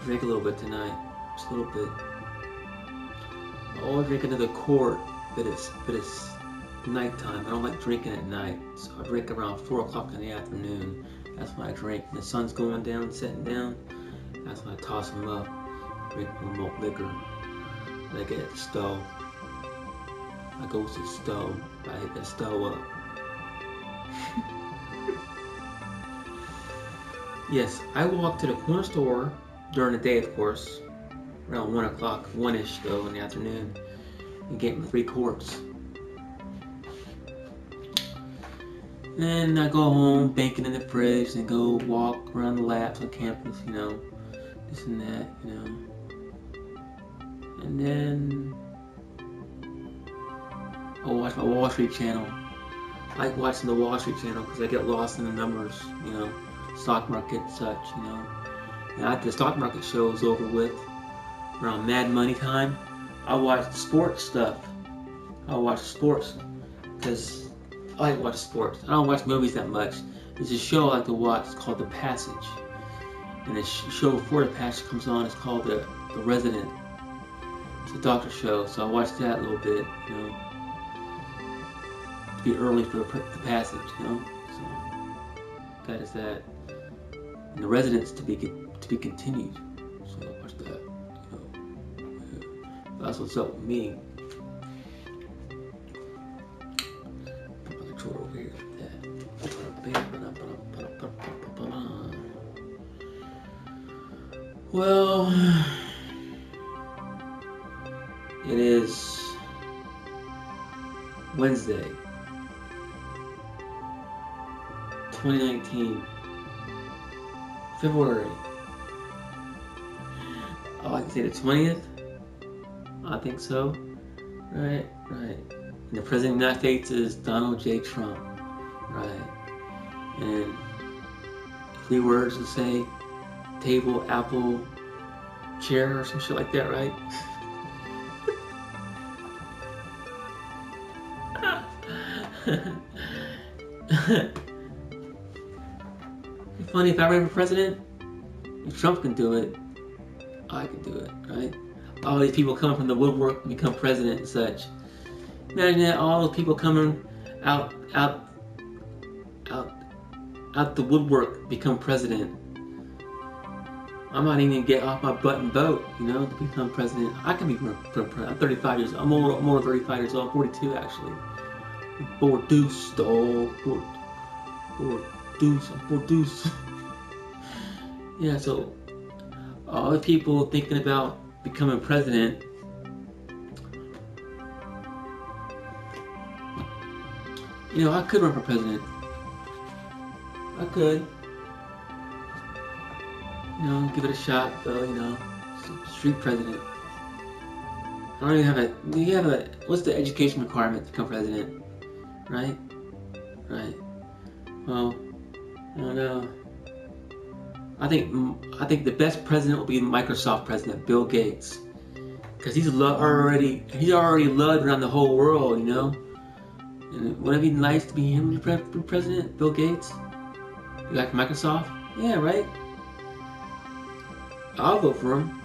drink a little bit tonight, just a little bit. I always drink another quart, but it's nighttime. I don't like drinking at night, so I drink around 4 o'clock in the afternoon. That's when I drink. When the sun's going down, setting down, that's when I toss them up, drink more malt liquor. And I get at the stove. I go to the stove. I hit that stove up. Yes, I walk to the corner store during the day, of course, around 1 o'clock, 1-ish though in the afternoon, and get my 3 quarts. Then I go home, bacon in the fridge, and go walk around the labs on campus, you know, this and that, you know. And then I'll watch my Wall Street channel. I like watching the Wall Street channel because I get lost in the numbers, you know, stock market, such, you know. And after the stock market show is over with, around Mad Money time, I watch sports stuff. I watch sports because I like to watch sports. I don't watch movies that much. There's a show I like to watch. It's called The Passage. And the show before The Passage comes on is called The Resident. It's a doctor show, so I watch that a little bit, you know. To be early for The Passage, you know. So that is that. And The Resident's to be continued. So I watch that. You know. That's what's up with me. Put my controller over here. Well, it is Wednesday, 2019, February. I like to say the 20th. I think so. Right. And the President of the United States is Donald J. Trump. Right. And 3 words to say: table, apple, chair, or some shit like that, right? It's funny, if I ran for president, if Trump can do it, I can do it, right? All these people coming from the woodwork to become president and such. Imagine that, all those people coming out the woodwork become president. I might even get off my butt and vote, you know, to become president. I can be president. I'm 35 years old. I'm more than 35 years old. I'm 42 actually. Bordeaux, dog. Bordeaux. Yeah, so all the people thinking about becoming president, you know, I could run for president. I could. You know, give it a shot, though, you know, street president. I don't even have a, what's the education requirement to become president? Right? Well, I don't know. I think the best president will be Microsoft president, Bill Gates. Because he's already loved around the whole world, you know? And wouldn't it be nice to be him president, Bill Gates? You like Microsoft? Yeah, right? I'll vote for him,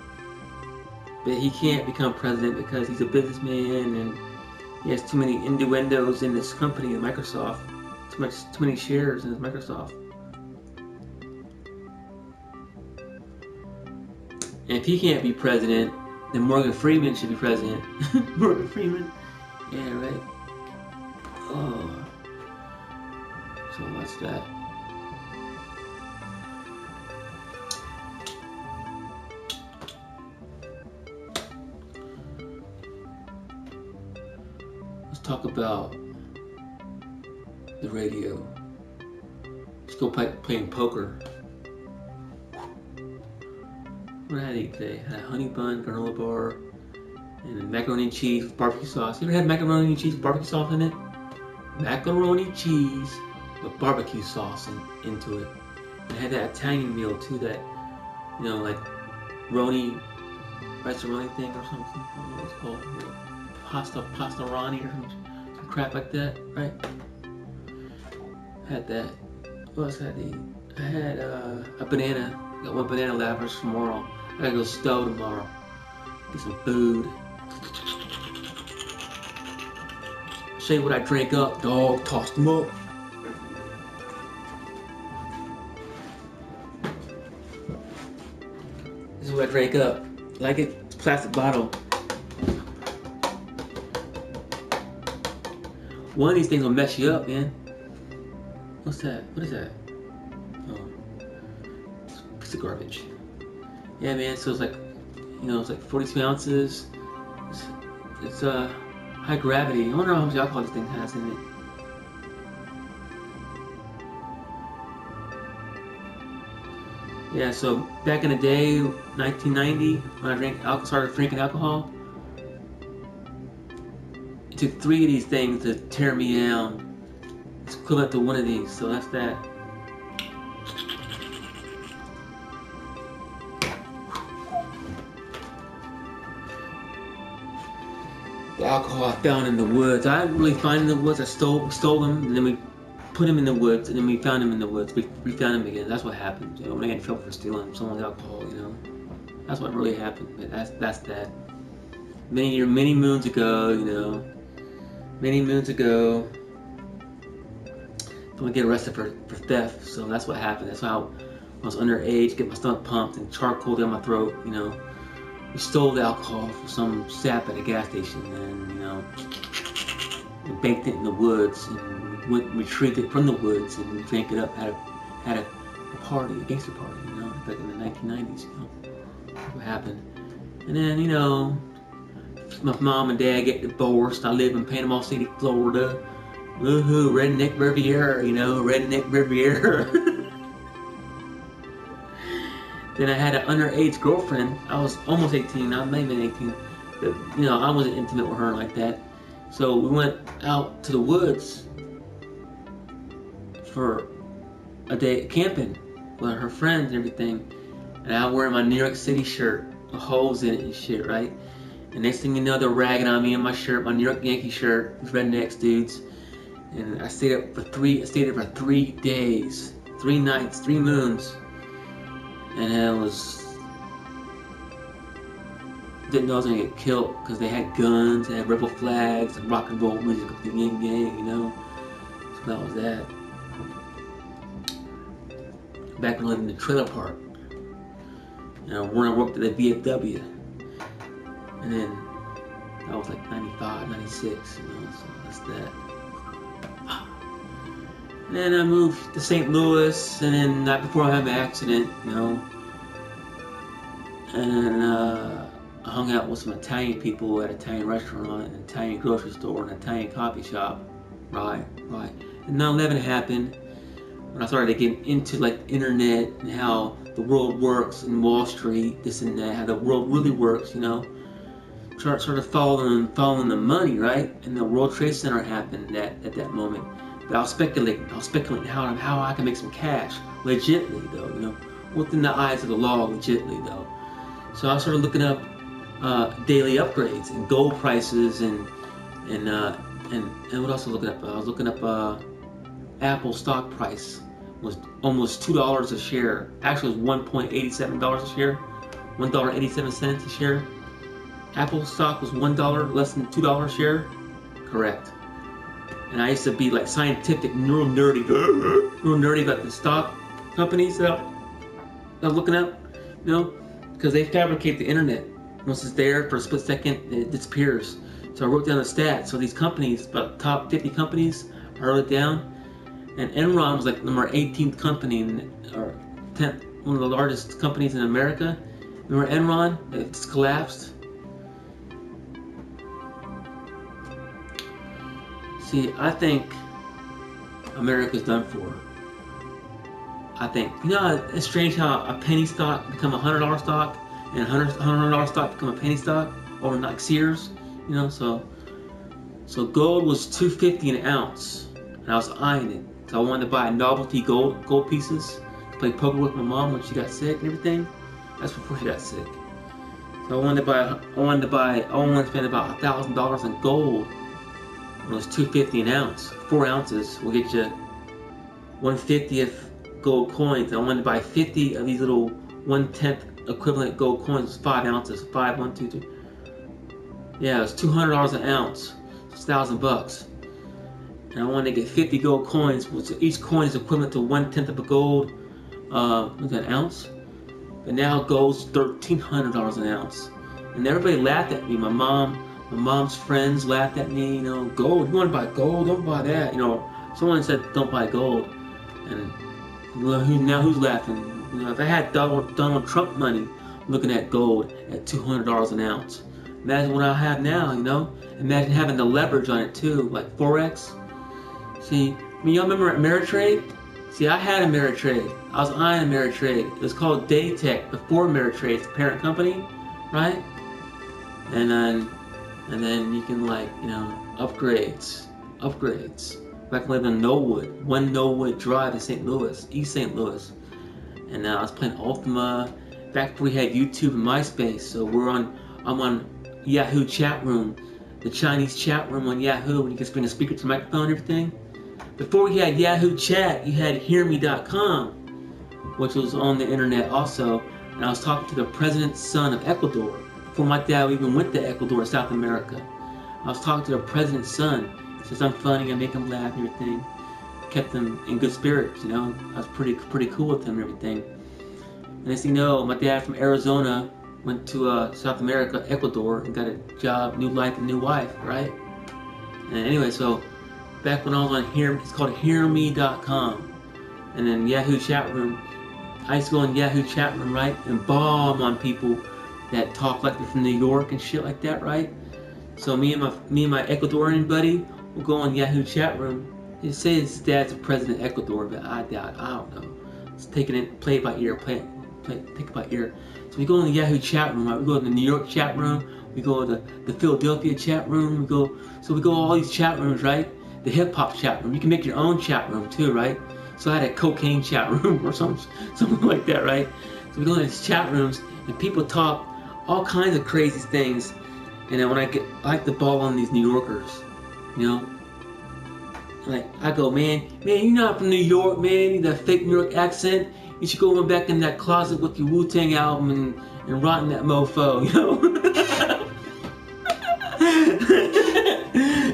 but he can't become president because he's a businessman and he has too many innuendos in his company, in Microsoft. Too many shares in his Microsoft. And if he can't be president, then Morgan Freeman should be president. Morgan Freeman, yeah, right. Oh, so what's that? Talk about the radio. Let's go playing poker. What did I eat today? I had a honey bun, granola bar, and macaroni and cheese with barbecue sauce. You ever had macaroni and cheese with barbecue sauce in it? Macaroni cheese with barbecue sauce into it. And I had that Italian meal too, that, you know, like rice-a-roni thing or something. I don't know what it's called. Pasta rani or some crap like that, right? Had that. What else did I eat? I had a banana. Got 1 banana left for tomorrow. I gotta go stow tomorrow. Get some food. Show you what I drank up, dog. Tossed them up. This is what I drank up. Like it? It's a plastic bottle. One of these things will mess you up, man. What's that? What is that? Oh, it's a piece of garbage. Yeah, man. So it's like, it's like 42 ounces. It's high gravity. I wonder how much alcohol this thing has in it. Yeah, so back in the day, 1990, when I started drinking alcohol, it took 3 of these things to tear me down. It's equivalent to one of these, so that's that. The alcohol I found in the woods. I didn't really find in the woods. I stole them, and then we put them in the woods, and then we found them in the woods. We found them again. That's what happened. When I got in trouble for stealing someone's alcohol, that's what really happened. But that's that. Many moons ago, many moons ago. Don't get arrested for theft. So that's what happened. That's how I was underage, get my stomach pumped, and charcoal down my throat. We stole the alcohol from some sap at a gas station, and we baked it in the woods, and we retrieved it from the woods, and we drank it up. Had a party, a gangster party, back in the 1990s. That's what happened. And then my mom and dad get divorced. I live in Panama City, Florida. Woohoo, redneck Riviera, redneck Riviera. Then I had an underage girlfriend. I was almost 18, I may have been 18. But, I wasn't intimate with her like that. So we went out to the woods for a day camping with her friends and everything. And I was wearing my New York City shirt with holes in it and shit, right? And next thing you know, they're ragging on me in my shirt, my New York Yankee shirt, these rednecks dudes. And I stayed there for 3 days, 3 nights, 3 moons. And didn't know I was gonna get killed because they had guns, they had rebel flags, and rock and roll music with the yin gang, So that was that. Back when I lived in the trailer park, when I worked at the VFW, and then that was like 95, 96, so that's that. And then I moved to St. Louis, and then not before I had my accident, and I hung out with some Italian people at an Italian restaurant, an Italian grocery store, an Italian coffee shop. Right. And 9/11 happened when I started getting into like the internet and how the world works and Wall Street, this and that, how the world really works, Started following the money, right? And the World Trade Center happened at that moment. But I was speculating how I can make some cash, legitly though, within the eyes of the law, legitly though. So I started looking up daily upgrades and gold prices and what else was I looking up? I was looking up Apple stock price was almost $2 a share. Actually, it was $1.87 a share, $1.87 a share. Apple stock was $1, less than $2 a share. Correct. And I used to be like scientific, real nerdy about the stock companies that I'm looking up, because they fabricate the internet. Once it's there for a split second, it disappears. So I wrote down the stats. So these companies, about top 50 companies, I wrote it down. And Enron was like number 18th company, or 10th, one of the largest companies in America. Remember Enron? It's collapsed. See, I think America's done for. I think, it's strange how a penny stock become a $100 stock, and a $100 stock become a penny stock, or like Sears, So gold was $2.50 an ounce, and I was eyeing it. So I wanted to buy novelty gold pieces to play poker with my mom when she got sick and everything. That's before she got sick. So I wanted to spend about $1,000 on gold. It was $2.50 an ounce. 4 ounces will get you 1/50th gold coins. I wanted to buy 50 of these little 1/10 equivalent gold coins was 5 ounces. 5, 1, 2, 3. Yeah, it was $200 an ounce. It's $1,000. And I wanted to get 50 gold coins, which each coin is equivalent to 1/10 of a gold. What's that, an ounce? But now gold's $1,300 an ounce. And everybody laughed at me. My mom's friends laughed at me. You know, gold. You want to buy gold? Don't buy that. You know, someone said don't buy gold. And now who's laughing? You know, if I had Donald Trump money looking at gold at $200 an ounce, imagine what I have now. You know, imagine having the leverage on it too, like Forex. See, I mean, y'all remember Ameritrade? See, I had Ameritrade. I was eyeing Ameritrade. It was called Daytech before Ameritrade's the parent company, right? And then you can, like, you know, upgrades. Back when I lived in Knollwood, 1 Knollwood Drive in St. Louis, East St. Louis. And I was playing Ultima back before we had YouTube and MySpace. So I'm on Yahoo chat room, the Chinese chat room on Yahoo, when you can bring a speaker to the microphone and everything. Before we had Yahoo Chat, you had HearMe.com, which was on the internet also. And I was talking to the president's son of Ecuador. Before my dad even went to Ecuador, South America. I was talking to the president's son. He says I'm funny, I make him laugh and everything. Kept him in good spirits, you know. I was pretty cool with him and everything. And as you know, my dad from Arizona went to South America, Ecuador, and got a job, new life, and new wife, right? And anyway, so back when I was on here, it's called HearMe.com, and then Yahoo chat room. I used to go in Yahoo chat room, right, and bomb on people that talk like they're from New York and shit like that, right? So me and my Ecuadorian buddy will go on Yahoo chat room. He says his dad's the president of Ecuador, but I doubt. I don't know. It's taking it, play it by ear, take it by ear. So we go in the Yahoo chat room, right? We go to the New York chat room. We go to the Philadelphia chat room. We go all these chat rooms, right? The hip hop chat room. You can make your own chat room too, right? So I had a cocaine chat room or something like that, right? So we go in these chat rooms and people talk all kinds of crazy things. And then when I like the ball on these New Yorkers, you know. Like I go, man, you're not from New York, man. You got a fake New York accent. You should go back in that closet with your Wu-Tang album and rot in that mofo, you know.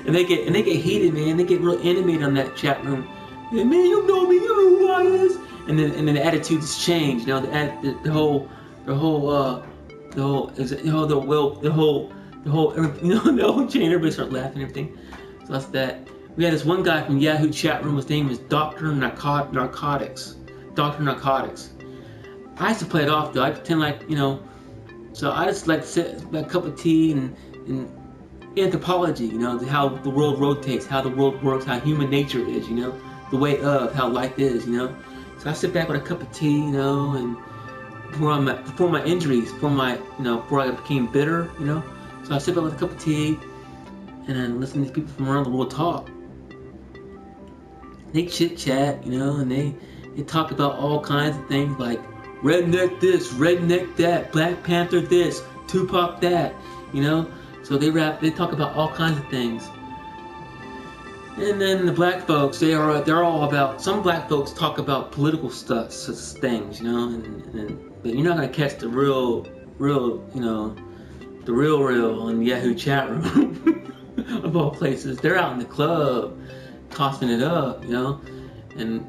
and they get heated, man. They get real animated on that chat room. Yeah, man, you know me, you know who I is. And then the attitudes change, you know. The whole chain. Everybody start laughing and everything. So that's that. We had this one guy from Yahoo chat room. His name was Dr. Narcotics. Dr. Narcotics. I used to play it off though. I pretend like, you know. So I just like sit a cup of tea and anthropology, you know, how the world rotates, how the world works, how human nature is, you know, the way of how life is, you know. So I sit back with a cup of tea, you know, and before my injuries, before I became bitter, you know. So I sit back with a cup of tea and then listen to these people from around the world talk. They chit chat, you know, and they talk about all kinds of things like redneck this, redneck that, Black Panther this, Tupac that, you know. So they talk about all kinds of things. And then the black folks, they're all about, some black folks talk about political stuff, such things, you know, but you're not gonna catch the real, you know, the real on Yahoo chat room of all places. They're out in the club, tossing it up, you know, and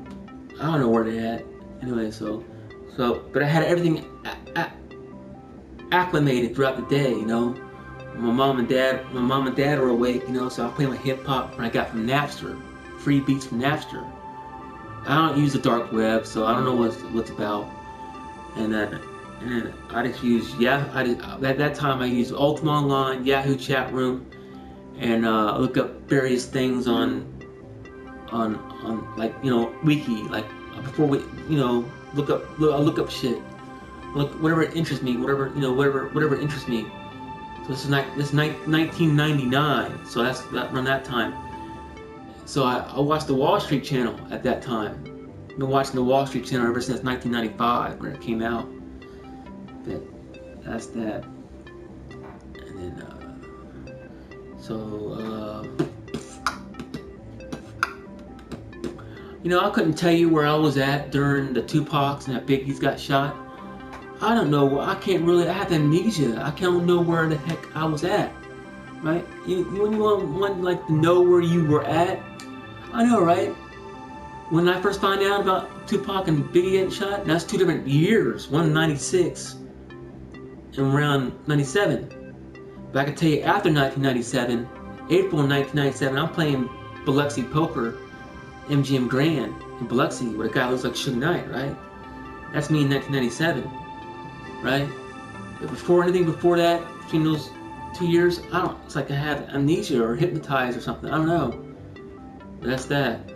I don't know where they're at. Anyway, but I had everything acclimated throughout the day, you know. My mom and dad are awake, you know, so I play my hip hop I got from Napster, free beats from Napster. I don't use the dark web, so I don't know what's about. And I just use at that time I used Ultima Online, Yahoo chat room, and look up various things on like, you know, wiki, like before we, you know, look up shit, look whatever interests me, whatever interests me. So this is 1999, so that's around that time. So I watched the Wall Street Channel at that time. I've been watching the Wall Street Channel ever since 1995 when it came out. But that's that. And then you know, I couldn't tell you where I was at during the Tupacs and that Biggie's got shot. I don't know. I can't really. I have amnesia. I can't know where the heck I was at. Right? When you want like to know where you were at, I know, right? When I first found out about Tupac and Biggie getting shot, that's 2 different years. One in '96 and around '97. But I can tell you, after 1997, April 1997, I'm playing Biloxi poker, MGM Grand in Biloxi, where a guy looks like Suge Knight, right? That's me in 1997, right? But anything before that, between those 2 years, I don't. It's like I have amnesia or hypnotized or something. I don't know. But that's that.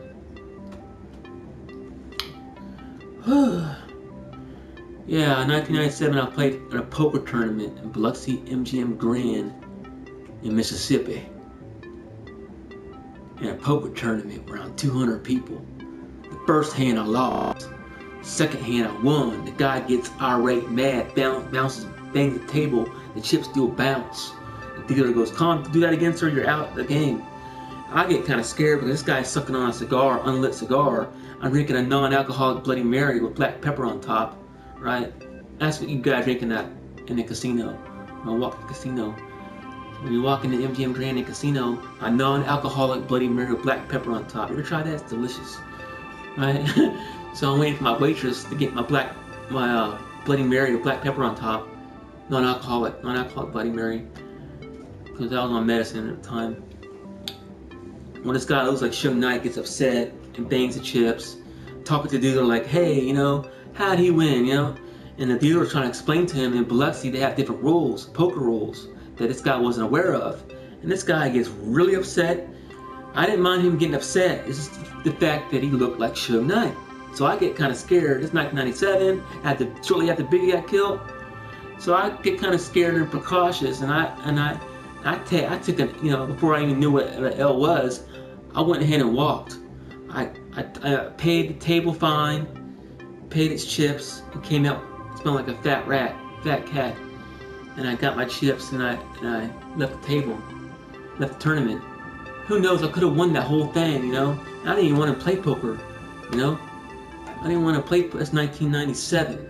Yeah, in 1997, I played in a poker tournament in Biloxi MGM Grand in Mississippi. In a poker tournament, around 200 people. The first hand I lost. Second hand I won. The guy gets irate, mad, bounces, bangs the table. The chips still bounce. The dealer goes, "Come on, do that again, sir. You're out of the game." I get kind of scared because this guy's sucking on a cigar, unlit cigar. I'm drinking a non-alcoholic Bloody Mary with black pepper on top, right? That's what you guys drinking at in the casino. When I walk in the casino. When you walk in the MGM Grand and Casino, a non-alcoholic Bloody Mary with black pepper on top. You ever try that? It's delicious, right? So I'm waiting for my waitress to get my Bloody Mary with black pepper on top, non-alcoholic Bloody Mary, because that was my medicine at the time. When this guy looks like Suge Knight gets upset and bangs the chips, talking to the dealer like, "Hey, how'd he win, And the dealer was trying to explain to him in Biloxi they have different rules, poker rules, that this guy wasn't aware of. And this guy gets really upset. I didn't mind him getting upset. It's just the fact that he looked like Suge Knight. So I get kind of scared. It's 1997, shortly after Biggie got killed. So I get kind of scared and precautious, and I took it, before I even knew what an L was, I went ahead and walked. I paid the table fine, paid its chips, and came out smelling like a fat cat. And I got my chips and I left the table, left the tournament. Who knows? I could have won that whole thing, I didn't even want to play poker, I didn't want to play. That's 1997.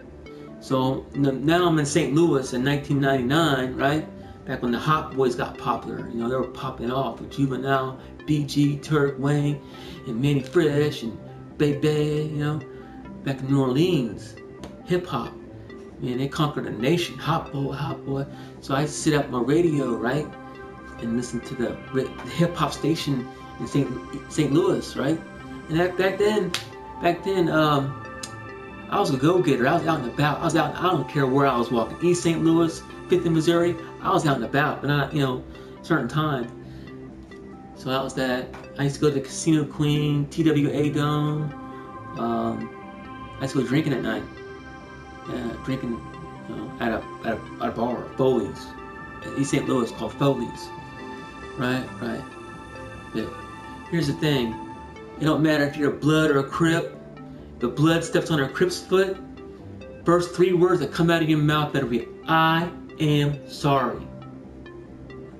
So now I'm in St. Louis in 1999, right? Back when the Hot Boys got popular, they were popping off with Juvenile, BG, Turk, Wayne, and Manny Fresh, and Baby, back in New Orleans, hip hop. Man, they conquered the nation, hot boy. So I sit at my radio, right, and listen to the hip hop station in St. Louis, right? And back then, I was a go-getter. I was out and about. I don't care where I was walking. East St. Louis, 5th and Missouri. I was out and about, but not, certain time. So that was that. I used to go to the Casino Queen, TWA Dome. I used to go drinking at night. Drinking at a bar, Foley's. East St. Louis, called Foley's. Right. But here's the thing. It don't matter if you're a Blood or a Crip. The Blood steps on a Crip's foot. First 3 words that come out of your mouth better be, "I am sorry."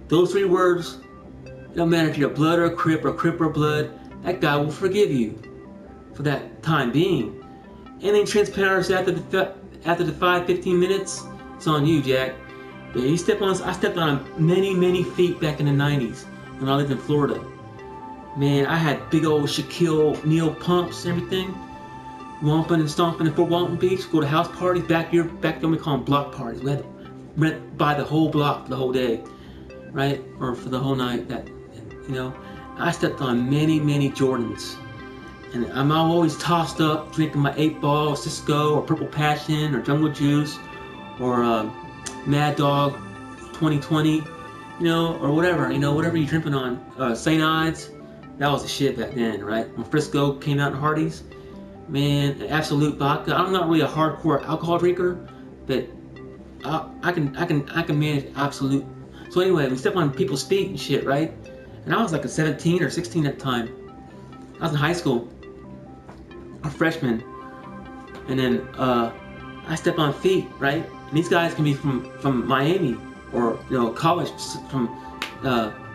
Those 3 words, it don't matter if you're a Blood or a Crip or Blood, that guy will forgive you for that time being. Anything transpires after the 5-15 minutes, it's on you, Jack. But I stepped on many feet back in the 90s when I lived in Florida. Man, I had big old Shaquille O'Neal pumps and everything. Womping and stomping in Fort Walton Beach, go to house parties, back then we call them block parties. We had to buy the whole block for the whole day, right? Or for the whole night. I stepped on many Jordans. And I'm always tossed up, drinking my 8-Ball, or Cisco, or Purple Passion, or Jungle Juice, or Mad Dog 2020, or whatever, whatever you're drinking on. St. Ides, that was the shit back then, right? When Frisco came out in Hardee's, man, Absolute Vodka. I'm not really a hardcore alcohol drinker, but I can manage Absolute. So anyway, we step on people's feet and shit, right? And I was like a 17 or 16 at the time. I was in high school, a freshman, and then I step on feet, right? And these guys can be from Miami or college from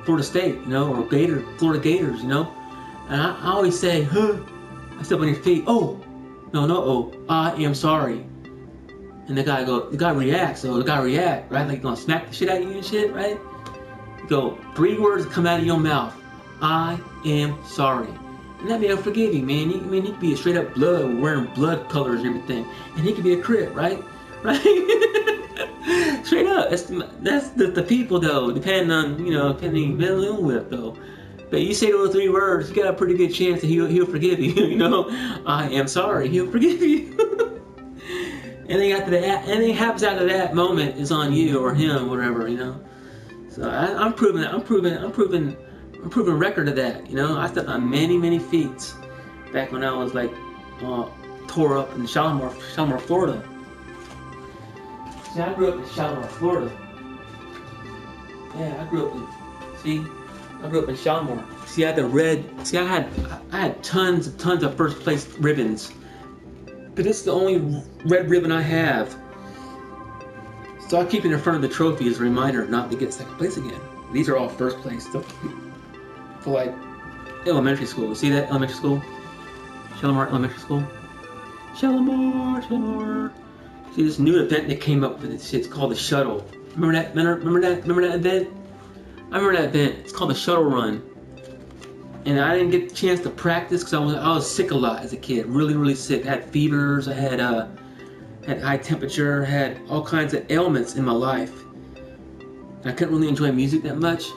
Florida State, or Florida Gators, And I always say, "Huh." I step on your feet. Oh, no, I am sorry. And the guy reacts, so the guy react, right? Like gonna smack the shit out of you and shit, right? You go, 3 words come out of your mouth. I am sorry. And that man will forgive you, man. He could be a straight up blood, wearing blood colors and everything. And he could be a Crip, right? Right? Straight up. That's the people though, depending on, depending on who you're dealing with though. But you say those 3 words, you got a pretty good chance that he'll forgive you, I am sorry, he'll forgive you. Anything after that, anything happens after that moment is on you or him, whatever, So I'm proving record of that, I stepped on many feats back when I was like tore up in Shalimar, Florida. See, I grew up in Shalimar, Florida. Yeah, I grew up in Shalimar. See, I had tons of first place ribbons. But this is the only red ribbon I have. So I keep it in front of the trophy as a reminder not to get second place again. These are all first place for like elementary school. You see that? Elementary school? Shalimar Elementary School? Shalimar. See, this new event that came up with this shit, it's called the shuttle. Remember that event? I remember that event. It's called the shuttle run. And I didn't get the chance to practice because I was sick a lot as a kid. Really sick. I had fevers. I had high temperature. Had all kinds of ailments in my life. And I couldn't really enjoy music that much.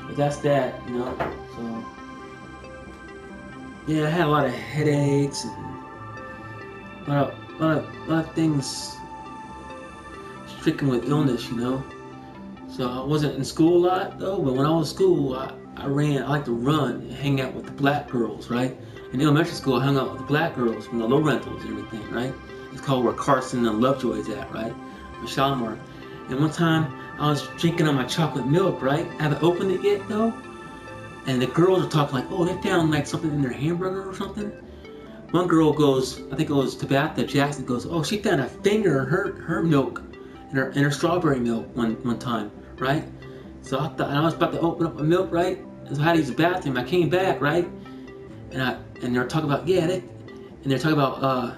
But that's that, So yeah, I had a lot of headaches and a lot of things stricken with illness, So I wasn't in school a lot though. But when I was in school, I like to run and hang out with the black girls, right? In elementary school, I hung out with the black girls from the low rentals and everything, right? It's called where Carson and Lovejoy is at, right? In Shalimar. And one time, I was drinking on my chocolate milk, right? I haven't opened it yet, though. And the girls are talking like, oh, they found like something in their hamburger or something. One girl goes, I think it was Tabitha Jackson, goes, oh, she found a finger in her milk, in her strawberry milk one time, right? So I thought, and I was about to open up my milk, right? So I had to use the bathroom. I came back, right? And they're talking about, they're talking about,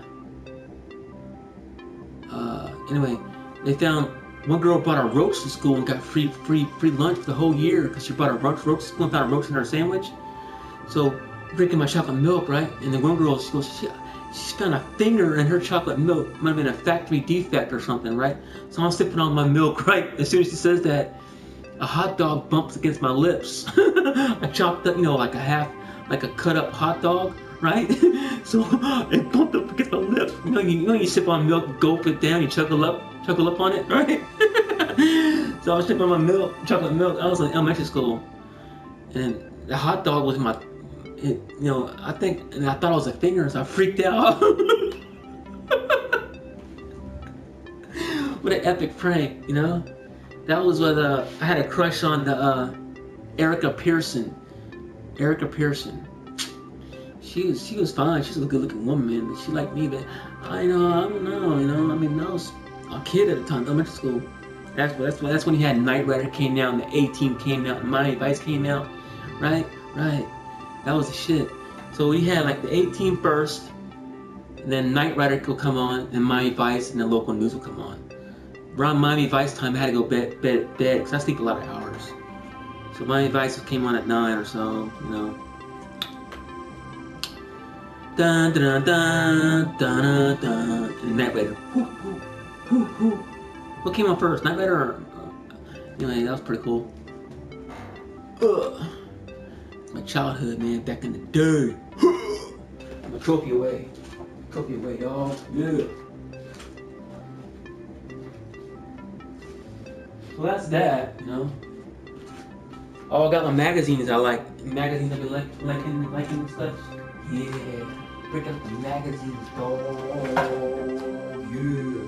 anyway, they found one girl brought a roach to school and got free lunch for the whole year because she brought a roach to school and found a roach in her sandwich. So drinking my chocolate milk, right? And the one girl, she goes, she found a finger in her chocolate milk. Might have been a factory defect or something, right? So I'm sipping on my milk, right? As soon as she says that, a hot dog bumps against my lips. I chopped up, like a cut up hot dog, right? So it bumped up against my lips. You sip on milk, you gulp it down, you chuckle up on it, right? So I was sipping on my chocolate milk. I was in elementary school, and the hot dog was I thought it was a finger, so I freaked out. What an epic prank, That was what I had a crush on the Erica Pearson. She was fine. She's a good looking woman, man. But she liked me, but I don't know. I was a kid at the time, elementary school. That's when you had Knight Rider came out, and the A-Team came out, and Miami Vice came out, right? That was the shit. So we had like the A-Team first, and then Knight Rider would come on, and Miami Vice, and then local news would come on. Around Miami Vice time, I had to go bed because I sleep a lot of hours. So Miami Vice came on at 9 or so, Dun dun dun dun dun. And Knight Rider. What came on first, Knight Rider or? Anyway, that was pretty cool. My childhood, man, back in the day. My trophy away, y'all. Yeah. So that's that, Oh, I got my magazines I like. Magazines I be liking and stuff. Yeah. Break up the magazines, dog. Yeah.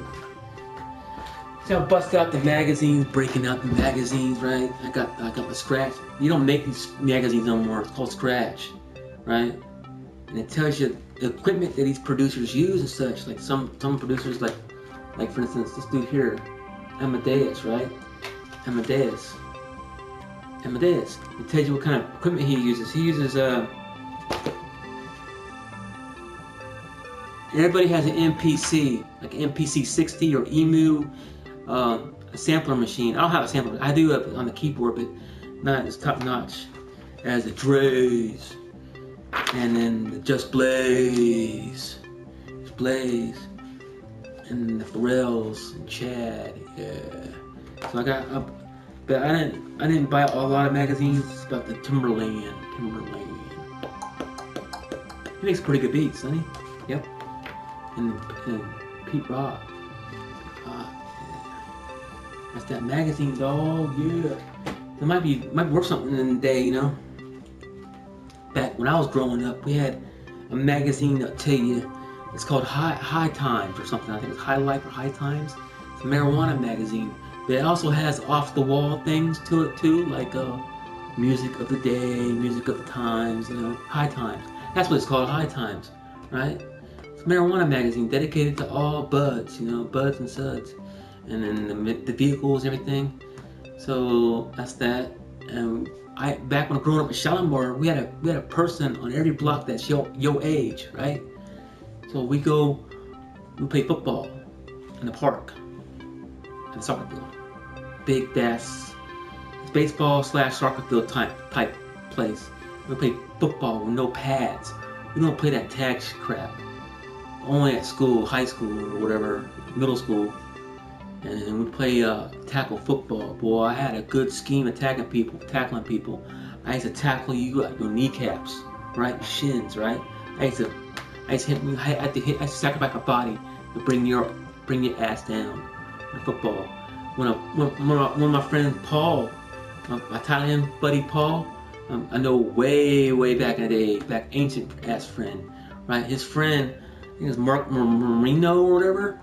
See, I bust out the magazines, breaking out the magazines, right? I got the Scratch. You don't make these magazines no more. It's called Scratch, right? And it tells you the equipment that these producers use and such. Like some producers, like for instance, this dude here, Amadeus, right? Amadeus. It tells you what kind of equipment he uses. He uses Everybody has an MPC, like an MPC 60 or EMU, a sampler machine. I don't have a sampler. I do have it on the keyboard, but not as top notch as the Dre's, and then the Just Blaze, and the Pharrells and Chad. Yeah. So I got, but I didn't buy a lot of magazines. It's about the Timberland. He makes pretty good beats, doesn't he? Yep. And Pete Rock. Yeah. That's that magazine, dog. Yeah. It might be worth something in the day, you know. Back when I was growing up, we had a magazine that'll tell you, it's called High Times or something. I think it's High Life or High Times. It's a marijuana magazine, but it also has off the wall things to it too, like music of the day, music of the times, you know, High Times. That's what it's called, High Times, right? It's a marijuana magazine dedicated to all buds, you know, buds and suds, and then the vehicles, everything. So that's that. And back when I grew up in Shalimar, we had a person on every block that's your age, right? So we play football in the park, in the soccer field. Big it's baseball / soccer field type place. We play football with no pads. We don't play that tag crap. Only at school, high school or whatever, middle school. And we play tackle football. Boy, I had a good scheme of tackling people. I used to tackle you at your kneecaps, right? Shins, right? I used to sacrifice my body to bring your ass down in football. When one of my friends, Paul, my Italian buddy Paul, I know way back in the day, ancient ass friend, right? His friend, I think it was Mark Marino or whatever,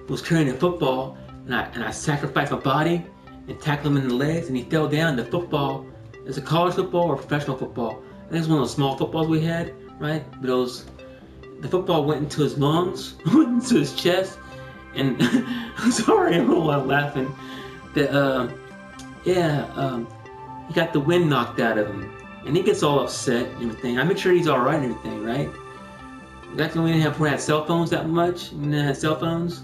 was carrying a football, and I sacrificed my body and tackled him in the legs, and he fell down. The football, is it college football or professional football? I think it's one of those small footballs we had, right? But the football went into his lungs, went into his chest, and I'm sorry, I'm a lot laughing. He got the wind knocked out of him, and he gets all upset and everything. I make sure he's all right and everything, right? Back when we didn't have cell phones that much, we didn't have cell phones.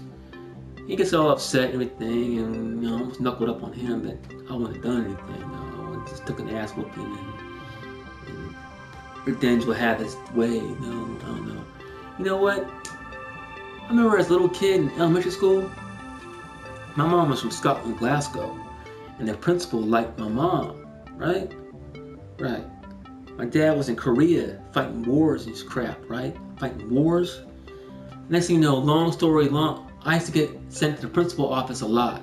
He gets all upset and everything, and you know, almost knuckled up on him, but I wouldn't have done anything. I just took an ass whooping, and revenge will have its way. No, I don't know. You know what? I remember as a little kid in elementary school, my mom was from Scotland, Glasgow, and the principal liked my mom, right? Right. My dad was in Korea fighting wars and this crap, right? Fighting wars. Next thing you know, long story long, I used to get sent to the principal office a lot.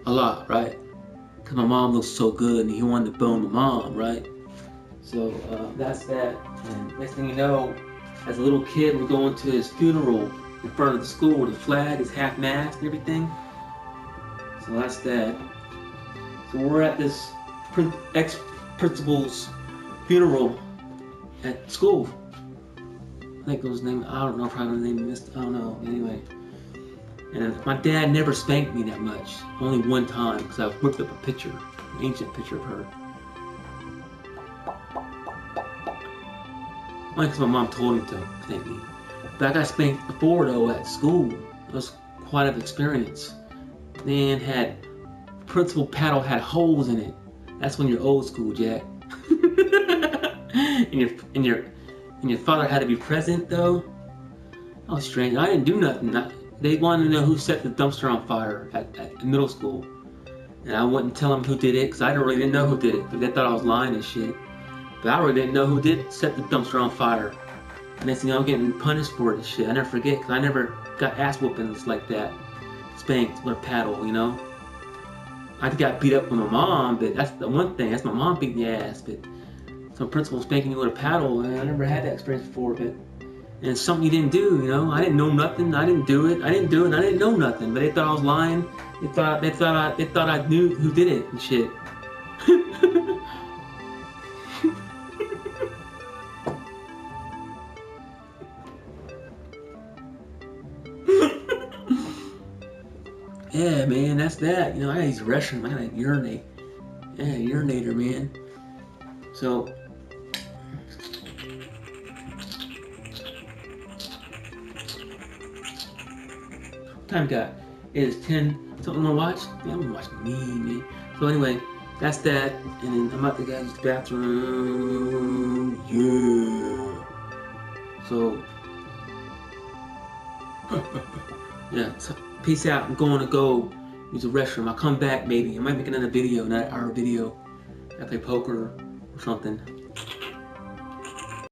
Right? Because my mom looked so good and he wanted to bone my mom, right? So that's that. And next thing you know, as a little kid, we're going to his funeral in front of the school with the flag, his half-mast and everything. So that's that. So we're at this ex-principal's funeral at school. I think it was named, I don't know, probably the name missed, I don't know, anyway. And my dad never spanked me that much, only one time, because I whipped up a picture, an ancient picture of her. Only because my mom told me to spank me. But I got spanked before though at school. It was quite an experience. Man, principal paddle had holes in it. That's when you're old school, Jack. and your father had to be present though. That was strange. I didn't do nothing. They wanted to know who set the dumpster on fire at middle school. And I wouldn't tell them who did it because I really didn't know who did it. But they thought I was lying and shit. But I really didn't know who did set the dumpster on fire. And next thing I'm getting punished for it and shit. I never forget because I never got ass whoopings like that. Spanked with a paddle, you know. I got beat up with my mom, but that's the one thing. That's my mom beating the ass. But some principal spanking you with a paddle, and I never had that experience before. But and it's something you didn't do, you know. I didn't know nothing. I didn't do it. And I didn't know nothing. But they thought I was lying. They thought I knew who did it and shit. Yeah, man, that's that. You know, I gotta use the restroom. I gotta urinate. Yeah, urinator, man. So, time got? It is 10. Something I'm gonna watch? Yeah, I'm gonna watch me, man. So anyway, that's that. And then I'm about to go to the bathroom. Yeah. So, yeah. So, peace out. I'm going to go use the restroom. I'll come back maybe. I might make another video, not our video. I play poker or something.